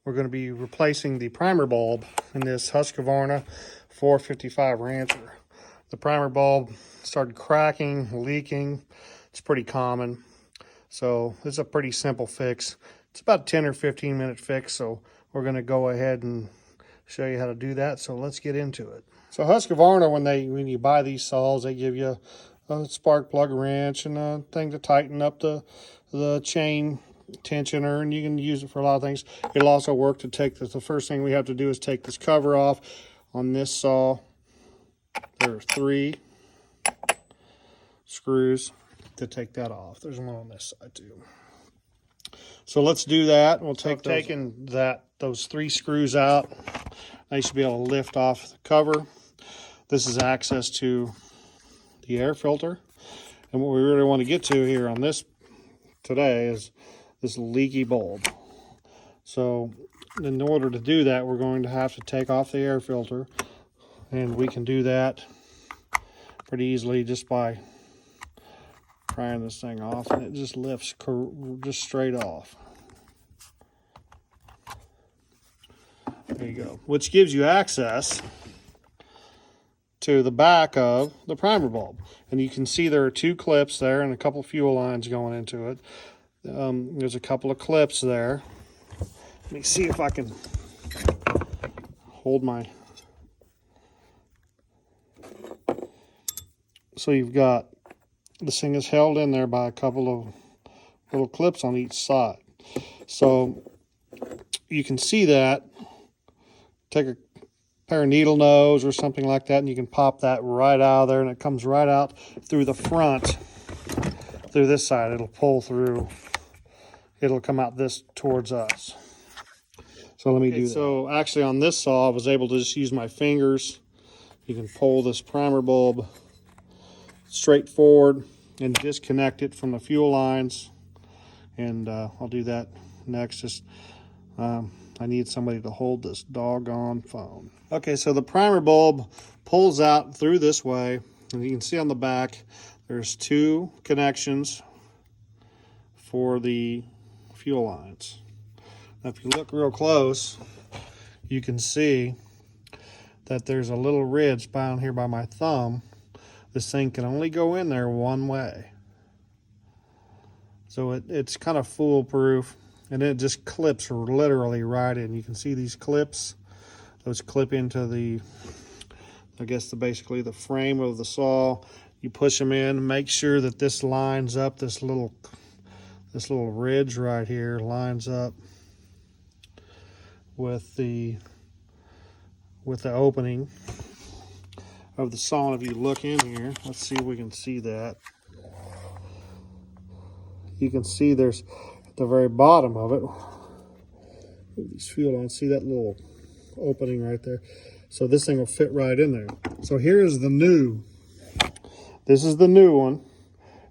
We're going to be replacing the primer bulb in this Husqvarna 455 Rancher. The primer bulb started cracking, leaking. It's pretty common. So it's a pretty simple fix. It's about a 10 or 15 minute fix. So we're going to go ahead and show you how to do that. So let's get into it. So Husqvarna, when you buy these saws, they give you a spark plug wrench and a thing to tighten up the chain tensioner, and you can use it for a lot of things. It'll also work to take this. The first thing we have to do is take this cover off on this saw. There are 3 screws to take that off. There's one on this side too. So let's do that. We'll take those 3 screws out. Now you should be able to lift off the cover. This is access to the air filter. And what we really want to get to here on this today is this leaky bulb. So in order to do that, we're going to have to take off the air filter, and we can do that pretty easily just by prying this thing off, and it just lifts just straight off. There you go, which gives you access to the back of the primer bulb. And you can see there are 2 clips there and a couple fuel lines going into it. There's a couple of clips there. Let me see if I can hold my... So you've got, this thing is held in there by a couple of little clips on each side. So you can see that. Take a pair of needle nose or something like that, and you can pop that right out of there, and it comes right out through the front, through this side. It'll pull through. It'll come out this towards us. So let me do that. So actually on this saw, I was able to just use my fingers. You can pull this primer bulb straight forward and disconnect it from the fuel lines. And I'll do that next. Just I need somebody to hold this doggone phone. Okay, so the primer bulb pulls out through this way, and you can see on the back there's 2 connections for the fuel lines. Now if you look real close, you can see that there's a little ridge down here by my thumb. This thing can only go in there one way. So it's kind of foolproof, and it just clips literally right in. You can see these clips. Those clip into the, I guess, basically the frame of the saw. You push them in, make sure that this lines up, this little ridge right here lines up with the opening of the saw. And if you look in here, let's see if we can see that. You can see there's at the very bottom of it, these fuel lines, see that little opening right there? So this thing will fit right in there. So here's the new, this is the new one,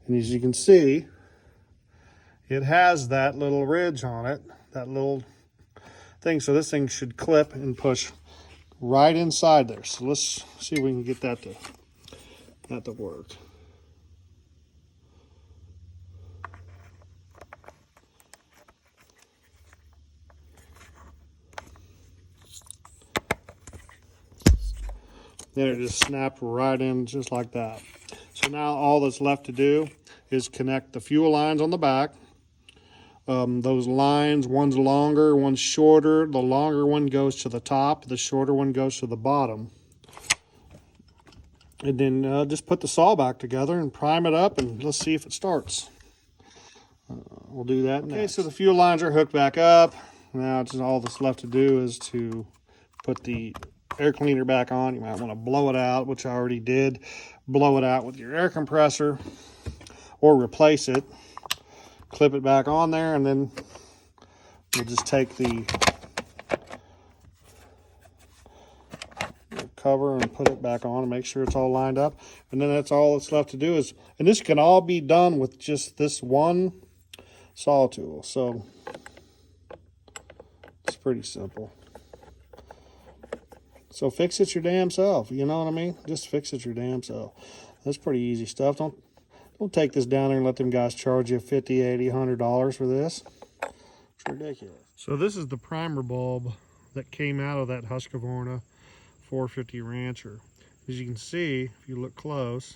and as you can see, it has that little ridge on it, that little thing. So this thing should clip and push right inside there. So let's see if we can get that to work. Then it just snapped right in just like that. So now all that's left to do is connect the fuel lines on the back. Those lines, one's longer, one's shorter. The longer one goes to the top, the shorter one goes to the bottom. And then just put the saw back together and prime it up, and let's see if it starts. We'll do that next. Okay, so the fuel lines are hooked back up. Now it's all that's left to do is to put the air cleaner back on. You might want to blow it out, which I already did. Blow it out with your air compressor or replace it. Clip it back on there, and then we'll just take the cover and put it back on and make sure it's all lined up. And then that's all that's left to do is, and this can all be done with just this one saw tool. So it's pretty simple. So fix it your damn self. You know what I mean? Just fix it your damn self. That's pretty easy stuff. Don't take this down there and let them guys charge you $50, $80, $100 for this. It's ridiculous. So this is the primer bulb that came out of that Husqvarna 450 Rancher. As you can see, if you look close,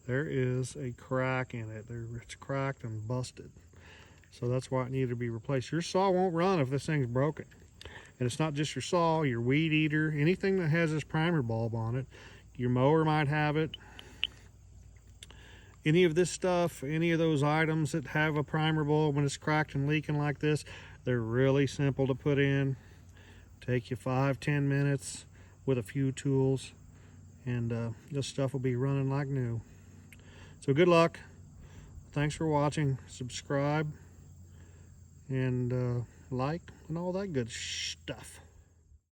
there is a crack in it. It's cracked and busted. So that's why it needed to be replaced. Your saw won't run if this thing's broken. And it's not just your saw, your weed eater, anything that has this primer bulb on it. Your mower might have it. Any of this stuff, any of those items that have a primer bulb when it's cracked and leaking like this, they're really simple to put in. Take you 5-10 minutes with a few tools, and this stuff will be running like new. So good luck. Thanks for watching. Subscribe and like and all that good stuff.